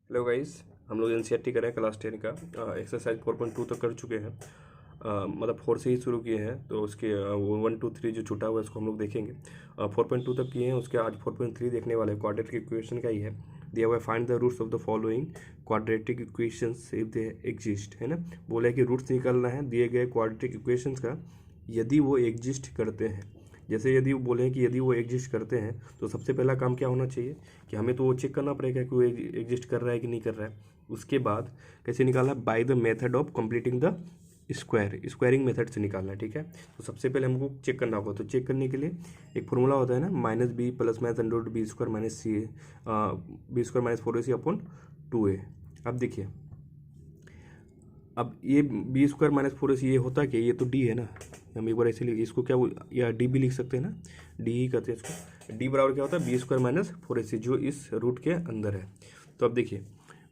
Hello guys, हम लोग NCERT कर रहे हैं क्लास 10 का। एक्सरसाइज 4.2 तक कर चुके हैं। मतलब 4 से ही शुरू किए हैं, तो उसके 1 2 3 जो छूटा हुआ है उसको हम लोग देखेंगे। 4.2 तक किए हैं, उसके आज 4.3 देखने वाले हैं। क्वाड्रेटिक इक्वेशन का ही है, दिया हुआ है find the roots of the following quadratic equations if they exist, है ना। बोला है कि रूट्स निकालना है दिए गए क्वाड्रेटिक इक्वेशंस का यदि वो एग्जिस्ट करते हैं। जैसे यदि वो बोले कि यदि वो एग्जिस्ट करते हैं तो सबसे पहला काम क्या होना चाहिए कि हमें तो वो चेक करना पड़ेगा कि वो एग्जिस्ट कर रहा है कि नहीं कर रहा है। उसके बाद कैसे निकालना है, by the method of completing the squaring method से निकालना है। ठीक है, तो सबसे पहले हमको चेक करना होगा। तो चेक करने के लिए एक फॉर्मूला होता है ना, minus B plus minus under B square minus C B square minus 4ac upon 2a। अब देखिए, अब ये बी स्क्वायर माइनस 4ac ये होता क्या, ये तो डी है ना। हम एक बार ऐसे इसको क्या या डी भी लिख सकते हैं ना, डी ही कहते हैं इसको। डी बराबर क्या होता है, बी स्क्वायर माइनस 4ac जो इस रूट के अंदर है। तो अब देखिए,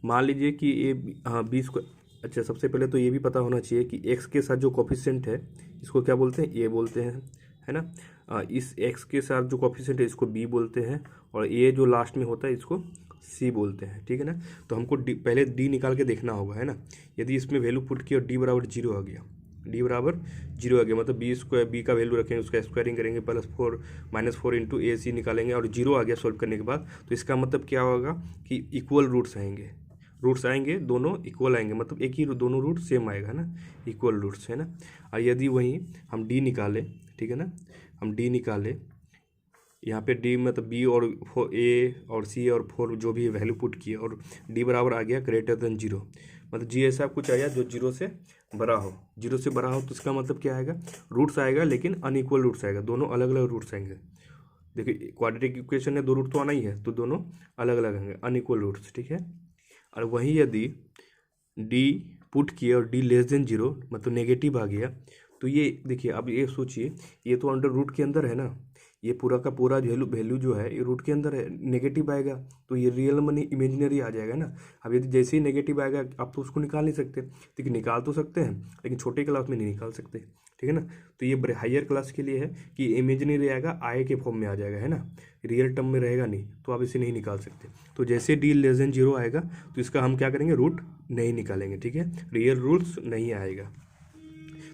मान लीजिए कि ये बी स्क्वायर, अच्छा सबसे पहले तो ये भी पता होना चाहिए कि एक्स के साथ जो कॉफिशिएंट है इसको क्या बोलते हैं, ए बोलते हैं, है ना। इस एक्स के साथ जो कॉफिशिएंट है इसको बी बोलते हैं, और ये जो लास्ट में होता है इसको सी बोलते हैं। ठीक है ना। तो हमको पहले डी निकाल के देखना होगा, है ना। यदि इसमें वैल्यू पुट की और डी बराबर 0 आ गया, डी बराबर 0 आ गया मतलब बी स्क्वायर, बी का वैल्यू रखेंगे, उसका स्क्वायरिंग करेंगे, +4 -4 इंटू ए सी निकालेंगे और 0 आ गया सॉल्व करने के बाद, तो इसका मतलब क्या होगा कि इक्वल रूट्स आएंगे। रूट्स आएंगे दोनों इक्वल आएंगे, मतलब एक ही दोनों रूट सेम आएगा ना, इक्वल रूट्स, है ना। और यदि वहीं हम डी निकालें, ठीक है ना, हम डी निकालें, यहाँ पे डी मतलब बी और ए और सी और 4 जो भी वैल्यू पुट किए और डी बराबर आ गया ग्रेटर देन 0, मतलब जी ऐसा कुछ आया जो 0 से बड़ा हो। 0 से बड़ा हो तो इसका मतलब क्या आएगा, रूट्स आएगा लेकिन अनइक्वल रूट्स आएगा, दोनों अलग अलग रूट्स आएंगे। देखिए क्वाड्रेटिक इक्वेशन में 2 रूट तो आना ही है, तो दोनों अलग अलग आएंगे, अनइक्वल रूट्स। ठीक है, और वहीं यदि डी पुट किए और डी लेस देन 0 मतलब नेगेटिव आ गया, तो ये देखिए, अब ये सोचिए, ये तो अंडर रूट के अंदर है ना, ये पूरा का पूरा वैल्यू जो है ये रूट के अंदर है, नेगेटिव आएगा तो ये रियल मनी इमेजिनरी आ जाएगा ना। अब यदि जैसे ही नेगेटिव आएगा आप तो उसको निकाल नहीं सकते, लेकिन निकाल तो सकते हैं लेकिन छोटे क्लास में नहीं निकाल सकते। ठीक है ना। तो ये हायर क्लास के लिए है कि इमेजिनरी आएगा, आय के फॉर्म में आ जाएगा, है ना, रियल टर्म में रहेगा नहीं, तो आप इसे नहीं निकाल सकते। तो जैसे डी लेस देन 0 आएगा तो इसका हम क्या करेंगे, रूट नहीं निकालेंगे। ठीक है, रियल रूट्स नहीं आएगा।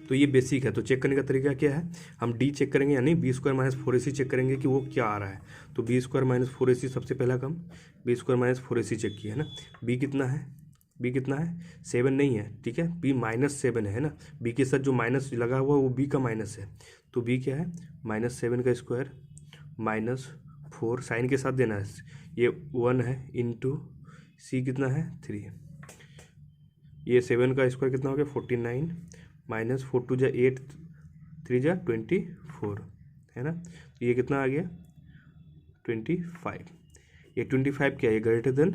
तो ये बेसिक है। तो चेक करने का तरीका क्या है, हम डी चेक करेंगे यानी B square minus 4ac check करेंगे कि वो क्या आ रहा है। तो बी स्क्वायर माइनस 4ac सबसे पहला काम, B square minus 4ac check किया है ना। बी कितना है, बी कितना है, 7 नहीं है, ठीक है, बी -7 है ना। बी के साथ जो माइनस लगा हुआ है वो बी का माइनस है, तो बी क्या है, -7 का स्क्वायर -4 साइन के साथ देना है, ये 1 है इंटू सी कितना है 3, ये 7 का स्क्वायर कितना हो गया 49 -4 2 जा 8 3 जा 24, है ना। तो ये कितना आ गया 25। ये 25 क्या है, ग्रेटर देन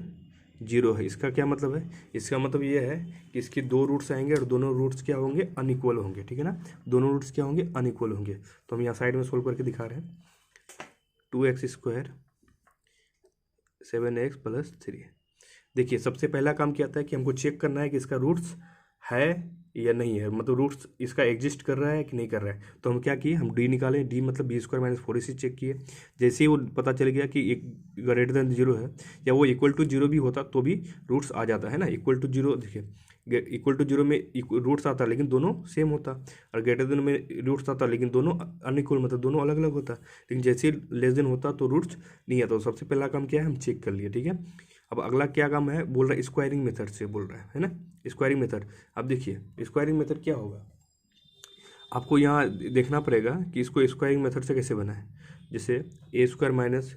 0 है। इसका क्या मतलब है, इसका मतलब ये है कि इसके 2 रूट्स आएंगे और दोनों रूट्स क्या होंगे, अनइक्वल होंगे। ठीक है ना, दोनों रूट्स क्या होंगे, अनइक्वल होंगे। तो हम यहाँ साइड में सोल्व करके दिखा रहे हैं, 2x स्क्वायर 7x + 3। देखिए सबसे पहला काम क्या आता है कि हमको चेक करना है कि इसका रूट्स है या नहीं है, मतलब रूट्स इसका एग्जिस्ट कर रहा है कि नहीं कर रहा है। तो हम क्या किए, हम डी निकालें, डी मतलब B square minus 4ac check किए। जैसे ही वो पता चल गया कि एक ग्रेटर देन 0 है या वो इक्वल टू 0 भी होता तो भी रूट्स आ जाता है ना। इक्वल टू 0 देखिए, इक्वल टू 0 में रूट्स आता लेकिन दोनों सेम होता, और ग्रेटर देन में रूट्स आता लेकिन दोनों अनइक्वल मतलब दोनों अलग अलग होता। लेकिन जैसे ही लेस देन होता तो रूट्स नहीं आता। तो सबसे पहला काम क्या है, हम चेक कर लिए। ठीक है, अब अगला क्या काम है, बोल रहा है स्क्वायरिंग मेथड से बोल रहा है ना, स्क्वायरिंग मेथड। अब देखिए स्क्वायरिंग मेथड क्या होगा, आपको यहाँ देखना पड़ेगा कि इसको स्क्वायरिंग मेथड से कैसे बना है। जैसे ए स्क्वायर माइनस,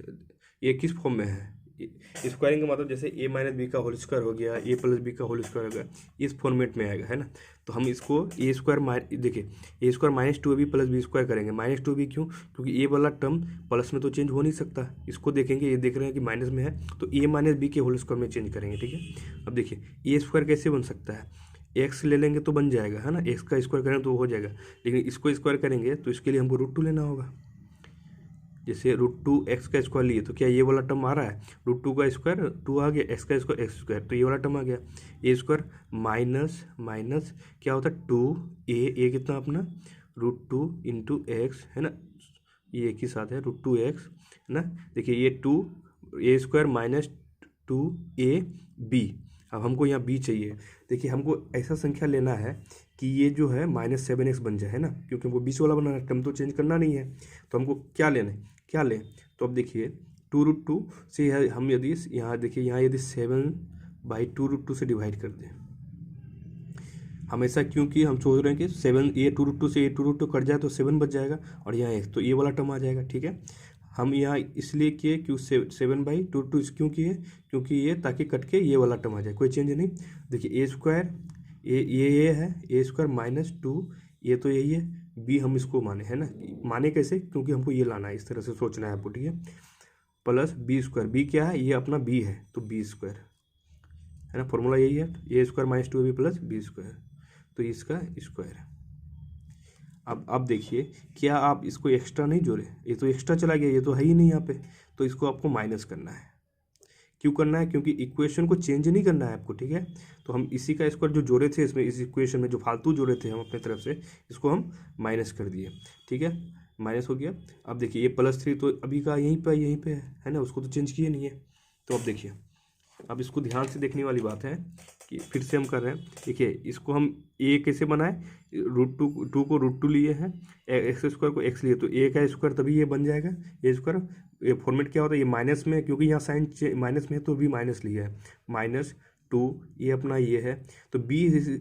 ये किस फॉर्म में है, स्क्वायरिंग का मतलब जैसे a - b का होल स्क्वायर हो गया, a + b का होल स्क्वायर हो गया, इस फॉर्मेट में आएगा, है ना। तो हम इसको ए स्क्वायर देखिए ए स्क्वायर -2ab + b स्क्वायर करेंगे। -2b क्यों, क्योंकि ए वाला टर्म प्लस में तो चेंज हो नहीं सकता, इसको देखेंगे, ये देख रहे हैं कि माइनस में है तो a - b के होल स्क्वायर में चेंज करेंगे। ठीक है, अब देखिए ए स्क्वायर कैसे बन सकता है, एक्स ले लेंगे तो बन जाएगा, है ना, एक्स का स्क्वायर करेंगे तो हो जाएगा, लेकिन इसको स्क्वायर करेंगे तो इसके लिए हमको √2 लेना होगा। जैसे √2x का स्क्वायर लिए तो क्या ये वाला टर्म आ रहा है, √2 का स्क्वायर 2 आ गया, x का स्क्वायर x स्क्वायर, तो ये वाला टर्म आ गया। ए स्क्वायर माइनस माइनस क्या होता है 2a, कितना अपना √2 इंटू एक्स, है ना, ये एक ही साथ है √2x, है ना। देखिए ये 2 a स्क्वायर 2ab। अब हमको यहाँ b चाहिए। देखिए हमको ऐसा संख्या लेना है कि ये जो है -7x बन जाए, है ना, क्योंकि हमको 20 वाला बनाना है, टर्म तो चेंज करना नहीं है। तो हमको क्या क्या लें? तो अब देखिए 2√2 से हम यदि यहाँ देखिए यहाँ यदि 7/2√2 से डिवाइड कर दें, हमेशा, क्योंकि हम सोच रहे हैं कि 7 ये 2√2 से ये 2√2 कट जाए तो 7 बच जाएगा और यहाँ x, तो ये वाला टर्म आ जाएगा। ठीक है, हम यहाँ इसलिए किए क्यों 7/2√2 क्यों किए? क्योंकि ये ताकि कट के ये वाला टर्म आ जाए, कोई चेंज नहीं। देखिए a² ये है a² -2, ये तो यही है। b हम इसको माने, है ना, माने कैसे? क्योंकि हमको ये लाना है, इस तरह से सोचना है आपको। ठीक है, प्लस b², b क्या है? ये अपना b है, तो b², है ना, फॉर्मूला यही है, a² - 2ab + b², तो इसका स्क्वायर। अब देखिए, क्या आप इसको एक्स्ट्रा नहीं जोड़े? ये तो एक्स्ट्रा चला गया, ये तो है ही नहीं यहाँ पे, तो इसको आपको माइनस करना है। क्यों करना है? क्योंकि इक्वेशन को चेंज नहीं करना है आपको। ठीक है, तो हम इसी का स्क्वायर जो जोड़े थे इसमें, इस इक्वेशन में जो फालतू जोड़े थे हम अपने तरफ से, इसको हम माइनस कर दिए। ठीक है, माइनस हो गया। अब देखिए ये +3 तो अभी का यहीं पे है ना, उसको तो चेंज किए नहीं है। तो अब देखिए, अब इसको ध्यान से देखने वाली बात है कि फिर से हम कर रहे हैं। देखिए इसको हम a कैसे बनाए? √2 को √2 लिए हैं, x² को x लिए, तो a का स्क्वायर तभी ये बन जाएगा a²। ये फॉर्मेट क्या होता है? ये माइनस में, क्योंकि यहाँ साइन माइनस में है तो भी माइनस लिया है, -2, ये अपना ये है। तो b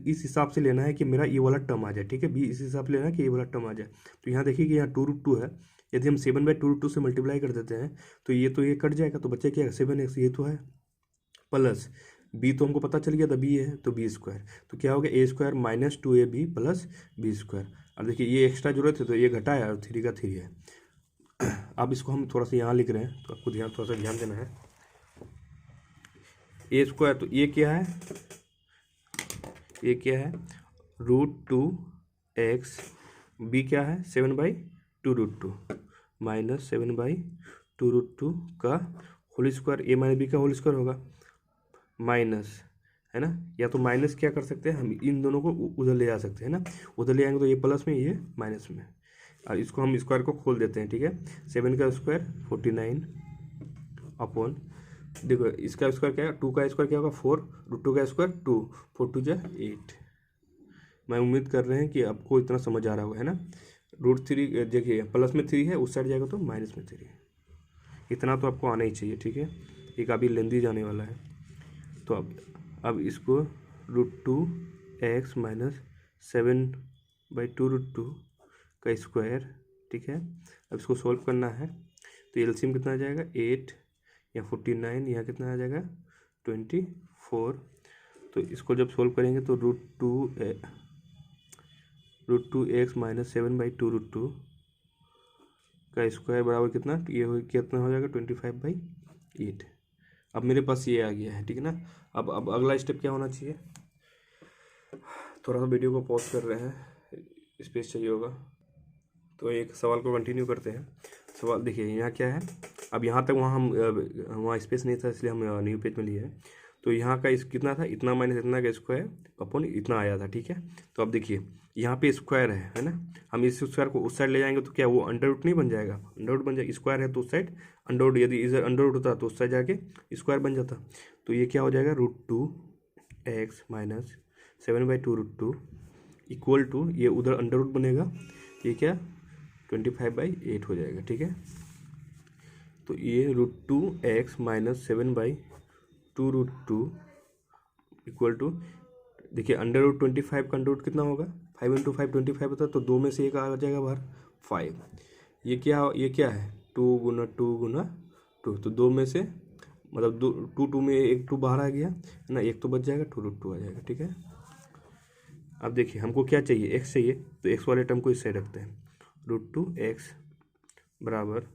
इस हिसाब से लेना है कि मेरा ये वाला टर्म आ जाए। ठीक है, b इस हिसाब से लेना है कि ये वाला टर्म आ जाए। तो यहाँ देखिए कि यहाँ 2√2 है, यदि हम 7/2√2 से मल्टीप्लाई कर देते हैं तो ये कट जाएगा, तो बच्चे क्या 7x, ये तो है, प्लस b तो हमको पता चल गया था b है, तो b², तो क्या हो गया a² - 2ab + b²। अब देखिए ये एक्स्ट्रा जरूरत है तो ये घटाया और 3 का 3 है। अब इसको हम थोड़ा सा यहाँ लिख रहे हैं, तो आपको थोड़ा सा ध्यान देना है। a², तो ये क्या है? ये क्या है? √2x। b क्या है? 7/2√2 -7/2√2 का होल स्क्वायर, a - b का होल स्क्वायर होगा, माइनस, है ना, या तो माइनस क्या कर सकते हैं हम, इन दोनों को उधर ले जा सकते हैं ना, उधर ले आएंगे तो ये प्लस में, ये माइनस में, और इसको हम स्क्वायर को खोल देते हैं। ठीक है, 7 का स्क्वायर 49 अपॉन, देखो इसका स्क्वायर क्या है, 2 का स्क्वायर क्या होगा 4, √2 का स्क्वायर 2, 4 × 2 = 8। मैं उम्मीद कर रहे हैं कि आपको इतना समझ आ रहा होगा, है ना। √3 देखिए प्लस में 3 है, उस साइड जाएगा तो माइनस में 3, इतना तो आपको आना ही चाहिए। ठीक है, ये काफ़ी लेंदी जाने वाला है। तो अब इसको √2x - 7/2√2 का स्क्वायर। ठीक है, अब इसको सॉल्व करना है, तो एलसीएम कितना आ जाएगा 8 या 49, यहाँ कितना आ जाएगा 24। तो इसको जब सॉल्व करेंगे तो √2x - 7/2√2 का स्क्वायर बराबर कितना, ये कितना हो जाएगा 25/8। अब मेरे पास ये आ गया है। ठीक है ना, अब अगला स्टेप क्या होना चाहिए? थोड़ा सा वीडियो को पॉज कर रहे हैं, स्पेस चाहिए होगा, तो एक सवाल को कंटिन्यू करते हैं। सवाल देखिए यहाँ क्या है, अब यहाँ तक वहाँ स्पेस नहीं था इसलिए हम न्यू पेज में लिए हैं। तो यहाँ का कितना था, इतना माइनस इतना का स्क्वायर अपॉन इतना आया था। ठीक है, तो अब देखिए यहाँ पे स्क्वायर है ना, हम इस स्क्वायर को उस साइड ले जाएंगे तो क्या वो अंडर रूट नहीं बन जाएगा? अंडर रूट बन जाएगा, स्क्वायर है तो उस साइड अंडर रूट, यदि इधर अंडर रूट होता तो उस साइड जाके स्क्वायर बन जाता। तो ये क्या हो जाएगा √2x - 7/2√2 इक्वल टू, ये उधर अंडर रूट बनेगा, ये क्या 25/8 हो जाएगा। ठीक है, तो ये √2x - 7/2√2 इक्वल टू, देखिए अंडर रूट 25 का अंडर रूट कितना होगा, 5 × 5 25 होता है, तो 2 में से एक आ जाएगा बाहर 5। ये क्या है 2 × 2 × 2, तो 2 में से मतलब 2 में एक 2 बाहर आ गया है ना, एक तो बच जाएगा, 2√2 आ जाएगा। ठीक है, अब देखिए हमको क्या चाहिए, x चाहिए, तो x वाले टर्म को इस साइड रखते हैं, √2x बराबर,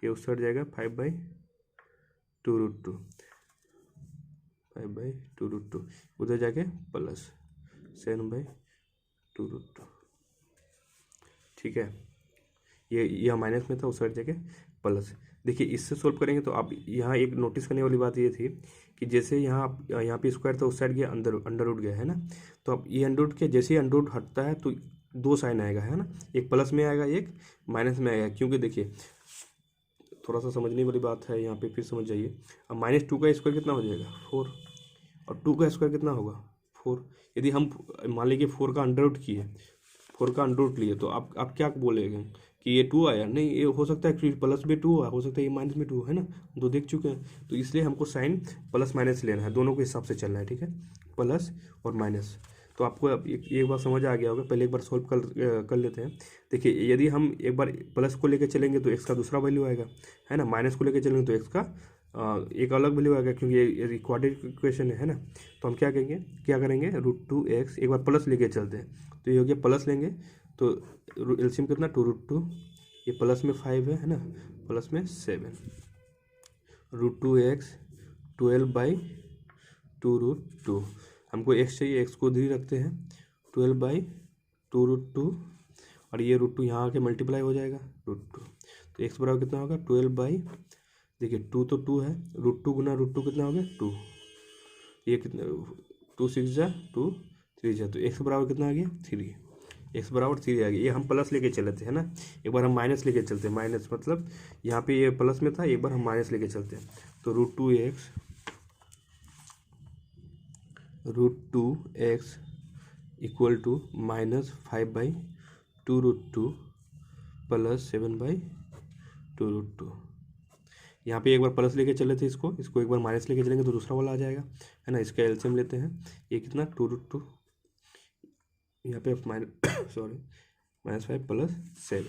ये उस साइड जाएगा 5/2√2, 5/2√2, उधर जाके प्लस 7/2√2। ठीक है, ये यह माइनस में था, उस साइड जाके प्लस। देखिए इससे सोल्व करेंगे तो आप यहाँ एक नोटिस करने वाली बात ये थी कि जैसे यहाँ पे स्क्वायर था, उस साइड गया अंडर रूट गया, है ना। तो अब ये अंडर रूट के जैसे ही अंडर रूट हटता है तो 2 साइन आएगा, है ना, एक प्लस में आएगा एक माइनस में आएगा, क्योंकि देखिए थोड़ा सा समझने वाली बात है यहाँ पे, फिर समझ जाइए। अब -2 का स्क्वायर कितना हो जाएगा 4, और 2 का स्क्वायर कितना होगा 4। यदि हम मान लीजिए 4 का अंडर रूट किए, 4 का अंडर रूट लिए, तो आप क्या बोलेंगे कि ये 2 आया? नहीं, ये हो सकता है कि प्लस में 2 हो सकता है ये माइनस में 2 है ना, तो देख चुके हैं। तो इसलिए हमको साइन प्लस माइनस लेना है, दोनों के हिसाब से चलना है, ठीक है, प्लस और माइनस। तो आपको अब एक बार समझ आ गया होगा। पहले एक बार सॉल्व कर लेते हैं। देखिए, यदि हम एक बार प्लस को लेकर चलेंगे तो एक्स का दूसरा वैल्यू आएगा, है ना। माइनस को लेकर चलेंगे तो एक्स का एक अलग वैल्यू आएगा, क्योंकि ये क्वाड्रेटिक इक्वेशन है ना। तो हम क्या करेंगे √2x, एक बार प्लस लेके चलते हैं, तो ये हो गया प्लस लेंगे तो एलसीएम कितना 2√2, ये प्लस में 5 है ना, प्लस में 7, √2x 12/2√2। हमको x चाहिए, x को इधर रखते हैं, 12/2√2, और ये √2 यहाँ आके मल्टीप्लाई हो जाएगा √2। तो x बराबर कितना होगा 12 देखिए 2 तो 2 है, √2 गुना √2 कितना हो गया 2, ये कितना 2 6 जा 2 3 जा, तो x बराबर कितना आ गया 3, x बराबर 3 आ गया। ये हम प्लस लेके चले थे, है ना। एक बार हम माइनस लेके चलते हैं, माइनस मतलब यहाँ पे ये प्लस में था, एक बार हम माइनस लेके चलते हैं, तो √2x इक्वल टू -5/2√2 प्लस 7/2√2। यहाँ पे एक बार प्लस लेके चले थे, इसको एक बार माइनस लेके चलेंगे तो दूसरा वाला आ जाएगा, है ना। इसका एलसीएम लेते हैं, ये कितना 2√2, यहाँ पे -5 प्लस 7।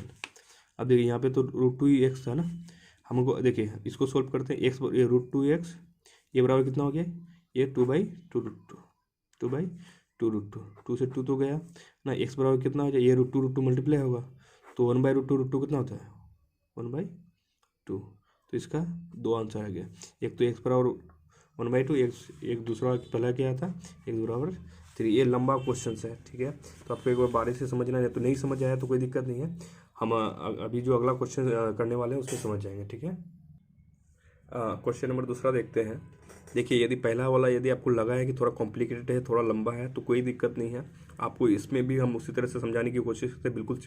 अब देखिए यहाँ पे तो √2x था ना, हमको देखिए इसको सोल्व करते हैं। x ये √2x, ये बराबर कितना हो गया, ये 2/2√2, 2/2√2, 2 से 2 तो गया ना, x बराबर कितना हो जाए, ये √2 मल्टीप्लाई होगा, तो 1/√2 कितना होता है 1/2। तो इसका 2 आंसर आ गया। एक तो x बराबर 1/2, एक दूसरा पहला क्या था x बराबर 3। ये लंबा क्वेश्चन है, ठीक है। तो आपको एक बार बारीक से समझना है, तो नहीं समझ आया तो कोई दिक्कत नहीं है, हम अभी जो अगला क्वेश्चन करने वाले हैं उसमें समझ जाएंगे, ठीक है। क्वेश्चन नंबर दूसरा देखते हैं। देखिए, यदि पहला वाला यदि आपको लगा है कि थोड़ा कॉम्प्लिकेटेड है, थोड़ा लंबा है, तो कोई दिक्कत नहीं है, आपको इसमें भी हम उसी तरह से समझाने की कोशिश करते हैं, बिल्कुल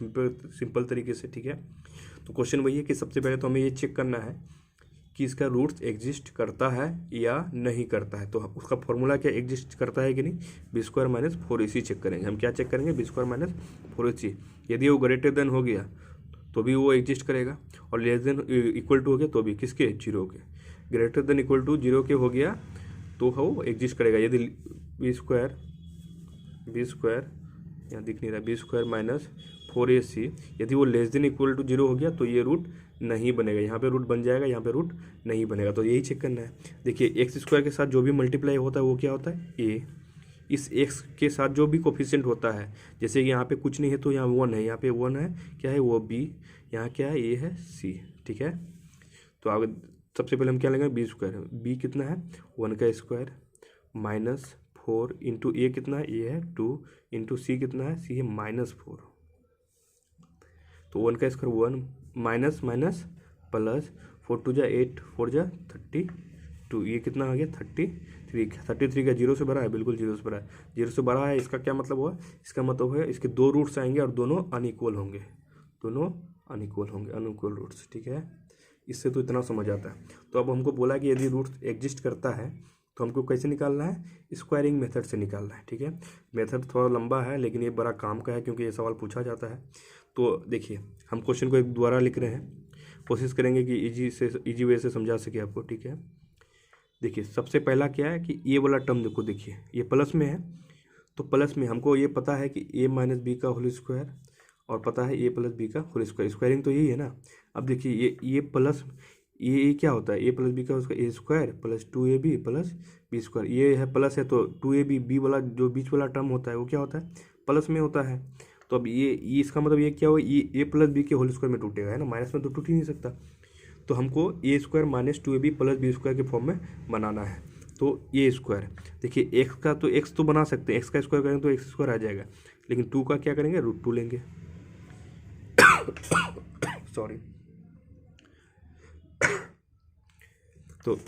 सिंपल तरीके से, ठीक है। तो क्वेश्चन वही है कि सबसे पहले तो हमें ये चेक करना है कि इसका रूट्स एग्जिस्ट करता है या नहीं करता है। तो उसका फॉर्मूला क्या एग्जिस्ट करता है कि नहीं, b² - 4ac चेक करेंगे। हम क्या चेक करेंगे, b² - 4ac। यदि वो ग्रेटर देन हो गया तो भी वो एग्जिस्ट करेगा, और लेस देन इक्वल टू हो गया तो भी, किसके 0 के, ग्रेटर देन इक्वल टू 0 के हो गया तो वो एग्जिस्ट करेगा। यदि b² यहाँ दिख नहीं रहा, b² - 4ac, यदि वो लेस देन इक्वल टू 0 हो गया तो ये रूट नहीं बनेगा। यहाँ पे रूट बन जाएगा, यहाँ पे रूट नहीं बनेगा। तो यही चेक करना है। देखिए, x² के साथ जो भी मल्टीप्लाई होता है वो क्या होता है a, इस x के साथ जो भी कोफिशिएंट होता है, जैसे कि यहाँ पे कुछ नहीं है तो यहाँ 1 है, यहाँ पे 1 है, क्या है वो b, यहाँ क्या है a है c, ठीक है। तो आगे सबसे पहले हम क्या लेंगे b², b कितना है 1 का स्क्वायर -4 इंटू a कितना है, a है 2 इंटू c कितना है, c है -4। तो 1 का स्क्वायर 1 माइनस प्लस 4 2 जा 8 4 जा 32, ये कितना आ गया 33 का 0 से बड़ा है, बिल्कुल 0 से बड़ा है। 0 से बड़ा है, इसका क्या मतलब हुआ, इसका मतलब है इसके 2 रूट्स आएंगे और दोनों अनइक्वल होंगे, अनइक्वल रूट्स, ठीक है। इससे तो इतना समझ आता है। तो अब हमको बोला कि यदि रूट्स एग्जिस्ट करता है तो हमको कैसे निकालना है, स्क्वायरिंग मेथड से निकालना है, ठीक है। मेथड थोड़ा लंबा है लेकिन ये बड़ा काम का है, क्योंकि ये सवाल पूछा जाता है। तो देखिए, हम क्वेश्चन को एक दोबारा लिख रहे हैं, कोशिश करेंगे कि इजी वे से समझा सके आपको, ठीक है। देखिए, सबसे पहला क्या है कि ये वाला टर्म देखो, देखिए ये प्लस में है, तो प्लस में हमको ये पता है कि a - b का होल स्क्वायर, और पता है a + b का होल स्क्वायर, स्क्वायरिंग तो यही है ना। अब देखिए ये प्लस ये क्या होता है, a + b का उसका a² plus 2ab plus b², ये है प्लस है तो 2ab, b वाला जो बीच वाला टर्म होता है वो क्या होता है प्लस में होता है। तो अब ये इसका मतलब ये क्या होगा, ये a + b के होल स्क्वायर में टूटेगा, है ना, माइनस में तो टूट ही नहीं सकता। तो हमको a² - 2ab प्लस b² के फॉर्म में बनाना है। तो a², देखिए x का तो x तो बना सकते हैं, x का स्क्वायर करेंगे तो x² आ जाएगा, लेकिन 2 का क्या करेंगे √2 लेंगे सॉरी। तो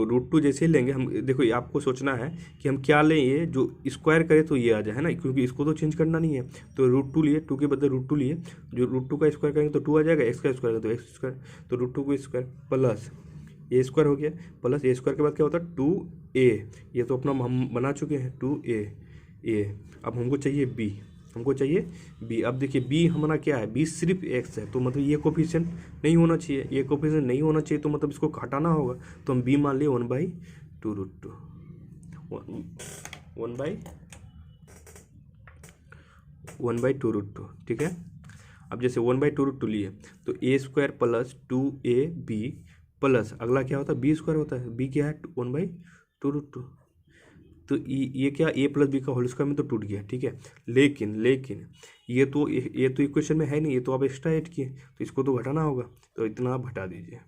रूट टू जैसे ही लेंगे हम, देखो ये आपको सोचना है कि हम क्या लें, ये जो स्क्वायर करें तो ये आ जाए, है ना, क्योंकि इसको तो चेंज करना नहीं है। तो रूट 2 लिए, 2 के बदले रूट 2 लिए, जो रूट 2 का स्क्वायर करेंगे तो 2 आ जाएगा, एक्स का स्क्वायर तो एक्स स्क्वायर, तो रूट 2 को स्क्वायर प्लस ए स्क्वायर हो गया, प्लस ए स्क्वायर के बाद क्या होता है 2a, ये तो अपना हम बना चुके हैं 2a। अब हमको चाहिए b। अब देखिए b हमारा क्या है, b सिर्फ x है, तो मतलब ये कोफिशिएंट नहीं होना चाहिए, ये कोफिशिएंट नहीं होना चाहिए, तो मतलब इसको घटाना होगा, तो हम b मान लिए 1/2 रूट 2, ठीक है। अब जैसे 1/2 रूट 2 लिए तो a square plus 2ab plus अगला क्या होता है b स्क्वायर होता है, b क्या है 1/2 रूट 2, तो ये क्या a प्लस बी का होल स्क्वायर में तो टूट गया, ठीक है। लेकिन ये तो इक्वेशन में है नहीं, ये तो आप एक्स्ट्रा ऐड किए, तो इसको तो घटाना होगा, तो इतना आप घटा दीजिए, है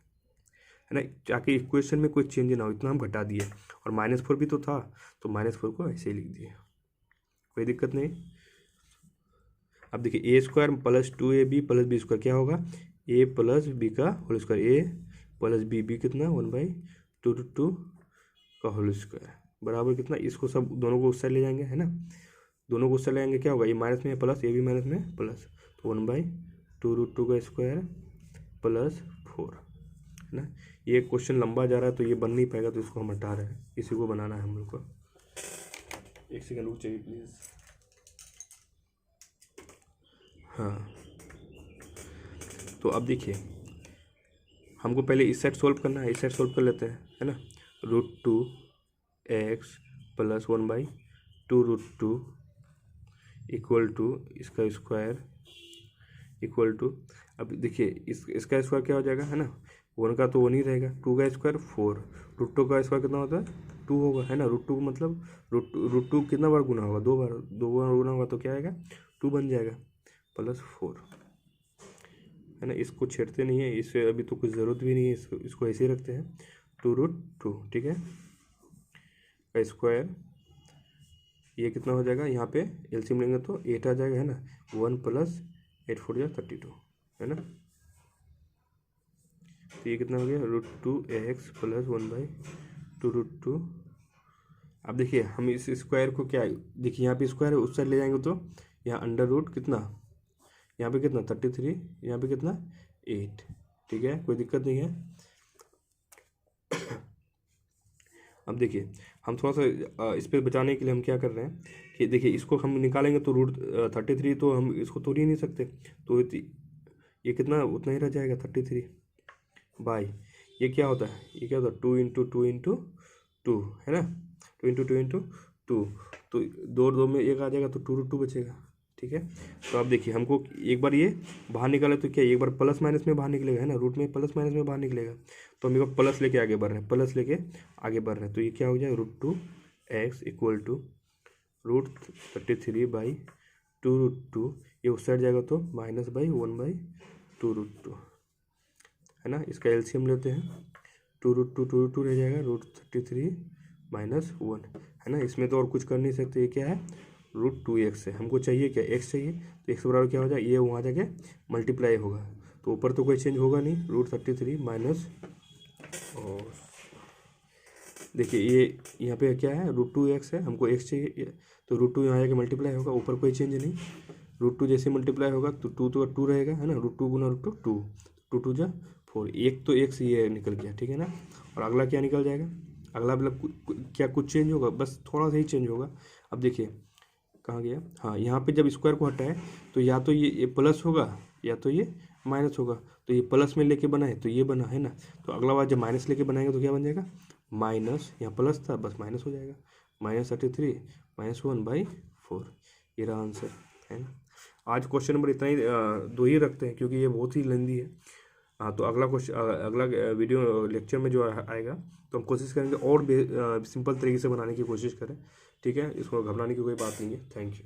ना, ताकि इक्वेशन में कोई चेंज ना हो, इतना हम घटा दिए। और -4 भी तो था, तो -4 को ऐसे ही लिख दिए, कोई दिक्कत नहीं। अब देखिए a square plus 2ab plus B square क्या होगा, a प्लस बी का whole square, a plus B कितना 1/2 रूट 2 का होल स्क्वायर बराबर कितना, इसको सब दोनों को उस साइड ले जाएंगे, है ना, दोनों को उस साइड ले जाएंगे, क्या होगा, ये माइनस में प्लस, ये भी माइनस में प्लस, तो 1/2 रूट 2 का स्क्वायर प्लस 4, है ना। ये क्वेश्चन लंबा जा रहा है तो ये बन नहीं पाएगा, तो इसको हम हटा रहे हैं, इसी को बनाना है हम लोग को। एक सेकंड रुक चाहिए प्लीज़। हाँ, तो अब देखिए हमको पहले इस साइड सोल्व करना है, इस साइड सोल्व कर लेते हैं, है ना। Root 2x plus 1/2 root 2 equal to इसका स्क्वायर इक्वल टू, अब देखिए इसका स्क्वायर क्या हो जाएगा, है ना, 1 का तो 1 ही रहेगा, 2 का स्क्वायर 4, रूट 2 का स्क्वायर कितना होता है 2 होगा, है ना। रूट 2 मतलब रूट 2 कितना बार गुना होगा, 2 बार गुना होगा, तो क्या आएगा 2 बन जाएगा प्लस 4, है ना। इसको छेड़ते नहीं है, इससे अभी तो कुछ ज़रूरत भी नहीं है, इसको ऐसे ही रखते हैं 2 रूट 2, ठीक है, का स्क्वायर, ये कितना हो जाएगा, यहाँ पे एलसीएम लेंगे तो 8 आ जाएगा, है ना, 1 प्लस 8 4 32, है ना। तो ये कितना हो गया रूट 2x प्लस 1/2 रूट 2। अब देखिए हम इस स्क्वायर को क्या, देखिए यहाँ पे स्क्वायर है, उस साइड ले जाएंगे तो यहाँ अंडर रूट कितना, यहाँ पे कितना 33, यहाँ पे कितना 8, ठीक है, कोई दिक्कत नहीं है। अब देखिए हम थोड़ा सा इस पर बचाने के लिए हम क्या कर रहे हैं कि देखिए इसको हम निकालेंगे तो रूट 33 तो हम इसको तोड़ ही नहीं सकते, तो ये कितना उतना ही रह जाएगा 33 बाई, ये क्या होता है, ये क्या होता है 2 इंटू 2 है ना, 2 इंटू 2, तो 2 में 1 आ जाएगा, तो 2 रूट 2 बचेगा, ठीक है। तो अब देखिए हमको एक बार ये बाहर निकाले तो क्या, एक बार प्लस माइनस में बाहर निकलेगा, है ना, रूट में प्लस माइनस में बाहर निकलेगा, तो हम एक बार प्लस लेके आगे बढ़ रहे हैं, तो ये क्या हो जाएगा root 2x equal to root 33 by 2 root 2, ये उस साइड जाएगा तो -1/2 रूट 2, है ना। इसका एलसीएम लेते हैं, 2 रूट 2 रह जाएगा, रूट 33 -1, है ना। इसमें तो और कुछ कर नहीं सकते, ये क्या है रूट 2x है, हमको चाहिए क्या x चाहिए, तो x बराबर क्या हो जाए, ये वहाँ जाके मल्टीप्लाई होगा, तो ऊपर तो कोई चेंज होगा नहीं, रूट 33 माइनस, और देखिए ये यहाँ पे क्या है रूट 2x है, हमको x चाहिए, तो रूट 2 यहाँ जाके मल्टीप्लाई होगा, ऊपर कोई चेंज नहीं, रूट 2 जैसे मल्टीप्लाई होगा तो 2 तो 2 रहेगा, है ना, रूट 2 गुना रूट 2 2 2 जा 4, एक तो x ये निकल गया, ठीक है ना। और अगला क्या निकल जाएगा, अगला मतलब क्या कुछ चेंज होगा, बस थोड़ा सा ही चेंज होगा। अब देखिए कहाँ गया, हाँ यहाँ पे जब स्क्वायर को हटाए तो या तो ये प्लस होगा या तो ये माइनस होगा, तो ये प्लस में लेके बनाए तो ये बना, है ना, तो अगला बार जब माइनस लेके बनाएंगे तो क्या बन जाएगा माइनस, यहाँ प्लस था बस माइनस हो जाएगा, -33 -1/4, ये रहा आंसर, है ना। आज क्वेश्चन नंबर इतना ही 2 ही रखते हैं क्योंकि ये बहुत ही लेंदी है। हाँ, तो अगला क्वेश्चन अगला वीडियो लेक्चर में जो आएगा तो हम कोशिश करेंगे और सिंपल तरीके से बनाने की कोशिश करें, ठीक है, इसको घबराने की कोई बात नहीं है। Thank you.